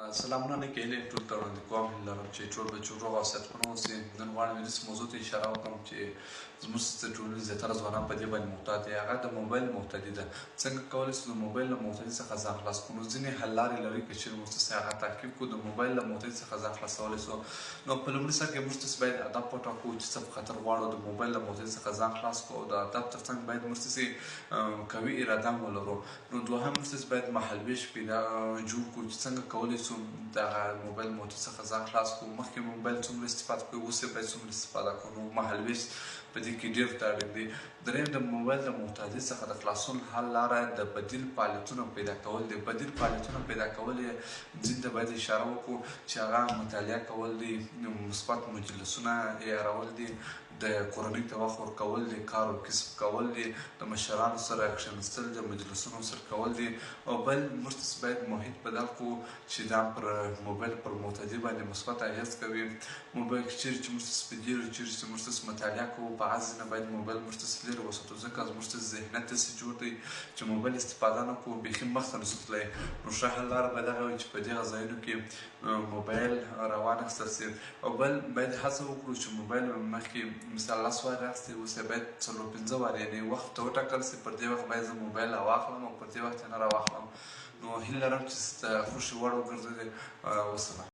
سلامونه نه کېږي ټول ته وړاندې کوم هیله لرم چې ټول بچي روغ او صحتمند واوسي. نن غواړم یوې داسې موضوع ته اشاره وکړم چې زموږ د ټولنې زیاتره ځوانان په دې باندې محتاط دي. هغه د موبایل محتدي ده. څنګه کولی شو د موبایل له محتدي څخه ځان خلاص کړو؟ نو ځینې حل لارې لري که چېرې موږ تاسې هغه تعقیب کړو د موبایل له محتدي څخه ځان خلاصولی سو. نو په لومړي سر کې موږ تاسې باید هدف وټاکو چې څه په خاطر غواړو د موبایل له محتدي څخه ځان خلاص کړو. او د هدف تر څنګ باید موږ تاسې قوي اراده هم ولرو. نو دوهم موږ تاسې باید مهالویش پیدا جوړ کړو چې څنګه کولی شو دغه موبایل محتدي څخه ځان خلاص کړو. مخکې موبایل څومره استفاده کوو، اوس یې باید څومره استفاده کړو. نو مهالویش په دې کې ډېر اړین دی. دریم د موبایل د محتدي څخه د خلاصون حل لاره د بدیل فعالیتونو پیدا کول دي. بدیل فعالیتونه پیدا کول یې ځینې ته باید اشاره وکړو چې هغه مطالعه کول دي، مثبت مجلسونه عیارول دي، د کورنۍ ته وخت ورکول دي، کار او کسب کول دي، د مشرانو سره کښېنستل، د مجلسونو سره کول دي. او بل موږ تاسې باید محیط بدل کړو چې دا پر موبایل پر محتدي باندې مثبت اغېز کوي. موبایل کې چیرې چې موږ تاسې په دې چیرې چې موږ تاسې مطالعه کوو په هغه ځای نه باید موبایل موږ تاسې لرې وساتو، ځکه زموږ تاسې ذهنیت داسې جوړ دی چې موبایل استفاده نه کوو، بیخي مخته نسو تللی. نو ښه حل لاره به دغه وي چې په دغه ځایونو کې موبایل راوانخیستل سي. او بل باید هڅه وکړو چې موبایل مخکې مثال 10 وارې اخیستی، اوس یې باید 4-5 وارې، یعنې وخت ته وټاکل سي پر دې وخت باید زه موبایل راواخلم او پر دې وخت یې نه راواخلم. نو هیله لرم چې خوښې وړ وګرځېدې. وسلام.